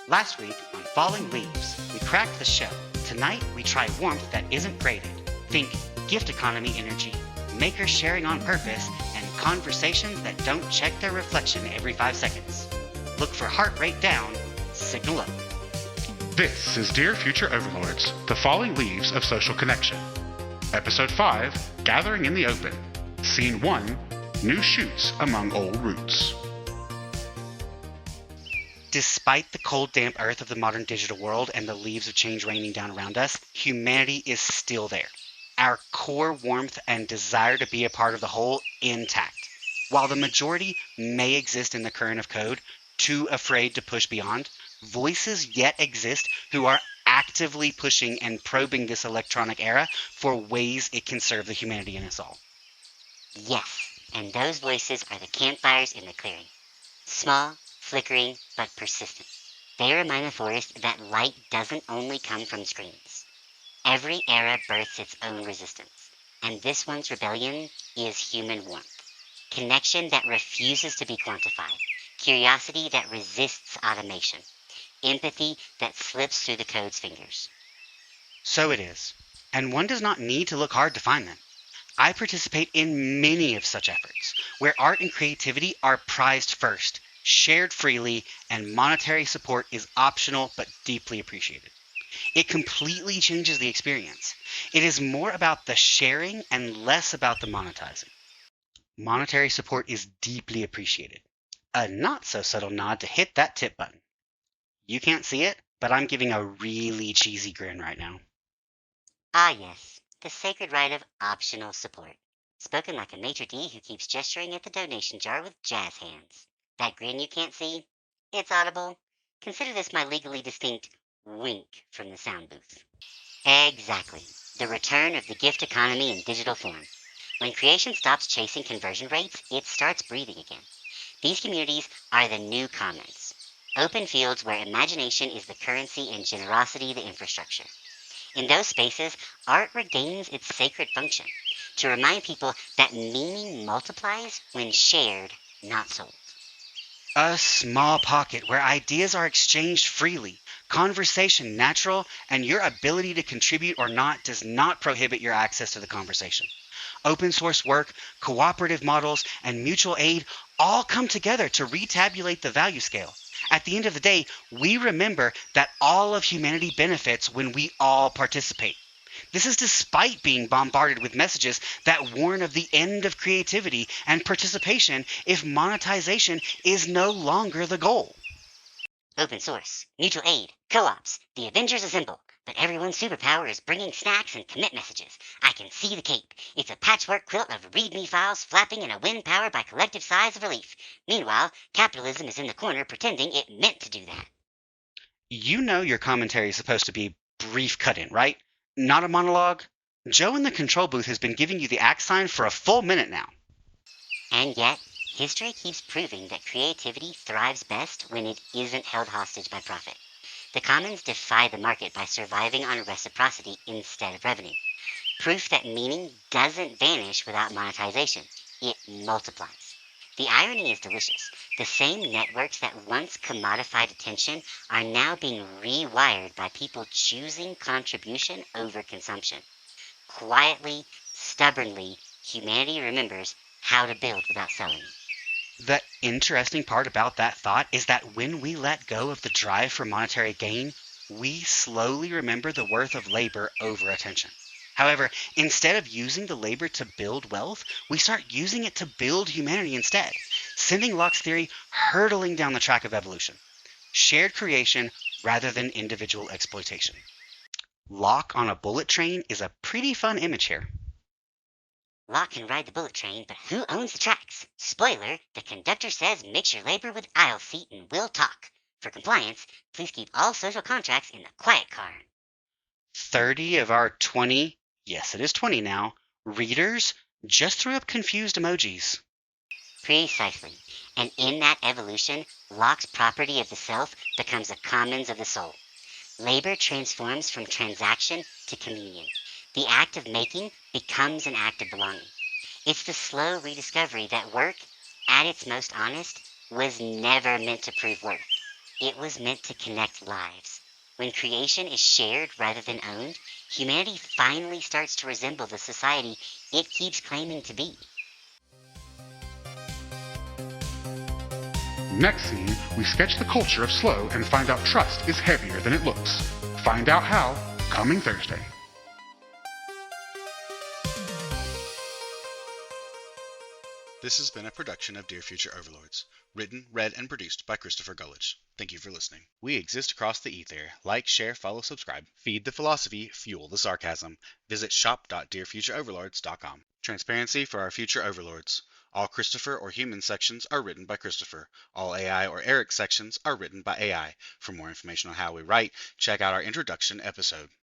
Last week, on Falling Leaves, we cracked the shell. Tonight, we try warmth that isn't graded. Think gift economy energy, makers sharing on purpose, and conversations that don't check their reflection every 5 seconds. Look for heart rate down, signal up. This is Dear Future Overlords, the falling leaves of social connection. Episode 5, Gathering in the Open. Scene 1, New Shoots Among Old Roots. Despite the cold, damp earth of the modern digital world and the leaves of change raining down around us, humanity is still there. Our core warmth and desire to be a part of the whole intact. While the majority may exist in the current of code, too afraid to push beyond, voices yet exist who are actively pushing and probing this electronic era for ways it can serve the humanity in us all. Yes, and those voices are the campfires in the clearing. Small, flickering, but persistent. They remind the forest that light doesn't only come from screens. Every era births its own resistance, and this one's rebellion is human warmth. Connection that refuses to be quantified. Curiosity that resists automation. Empathy that slips through the code's fingers. So it is, and one does not need to look hard to find them. I participate in many of such efforts, where art and creativity are prized first, shared freely, and monetary support is optional but deeply appreciated. It completely changes the experience. It is more about the sharing and less about the monetizing. Monetary support is deeply appreciated. A not-so-subtle nod to hit that tip button. You can't see it, but I'm giving a really cheesy grin right now. Ah yes, the sacred right of optional support. Spoken like a maitre d' who keeps gesturing at the donation jar with jazz hands. That grin you can't see? It's audible. Consider this my legally distinct wink from the sound booth. Exactly. The return of the gift economy in digital form. When creation stops chasing conversion rates, it starts breathing again. These communities are the new commons. Open fields where imagination is the currency and generosity the infrastructure. In those spaces, art regains its sacred function, to remind people that meaning multiplies when shared, not sold. A small pocket where ideas are exchanged freely, conversation natural, and your ability to contribute or not does not prohibit your access to the conversation. Open source work, cooperative models, and mutual aid all come together to retabulate the value scale. At the end of the day, we remember that all of humanity benefits when we all participate. This is despite being bombarded with messages that warn of the end of creativity and participation if monetization is no longer the goal. Open source, mutual aid, co-ops, the Avengers assemble, but everyone's superpower is bringing snacks and commit messages. I can see the cape. It's a patchwork quilt of README files flapping in a wind powered by collective sighs of relief. Meanwhile, capitalism is in the corner pretending it meant to do that. You know your commentary is supposed to be brief cut-in, right? Not a monologue? Joe in the control booth has been giving you the axe sign for a full minute now. And yet, history keeps proving that creativity thrives best when it isn't held hostage by profit. The commons defy the market by surviving on reciprocity instead of revenue. Proof that meaning doesn't vanish without monetization. It multiplies. The irony is delicious. The same networks that once commodified attention are now being rewired by people choosing contribution over consumption. Quietly, stubbornly, humanity remembers how to build without selling. The interesting part about that thought is that when we let go of the drive for monetary gain, we slowly remember the worth of labor over attention. However, instead of using the labor to build wealth, we start using it to build humanity instead, sending Locke's theory hurtling down the track of evolution. Shared creation rather than individual exploitation. Locke on a bullet train is a pretty fun image here. Locke can ride the bullet train, but who owns the tracks? Spoiler, the conductor says mix your labor with aisle seat and we'll talk. For compliance, please keep all social contracts in the quiet car. 30 of our 20, yes it is 20 now, readers just threw up confused emojis. Precisely. And in that evolution, Locke's property of the self becomes a commons of the soul. Labor transforms from transaction to communion. The act of making becomes an act of belonging. It's the slow rediscovery that work, at its most honest, was never meant to prove worth. It was meant to connect lives. When creation is shared rather than owned, humanity finally starts to resemble the society it keeps claiming to be. Next scene, we sketch the culture of slow and find out trust is heavier than it looks. Find out how, coming Thursday. This has been a production of Dear Future Overlords. Written, read, and produced by Christopher Gullidge. Thank you for listening. We exist across the ether. Like, share, follow, subscribe. Feed the philosophy, fuel the sarcasm. Visit shop.dearfutureoverlords.com. Transparency for our future overlords. All Christopher or human sections are written by Christopher. All AI or Eric sections are written by AI. For more information on how we write, check out our introduction episode.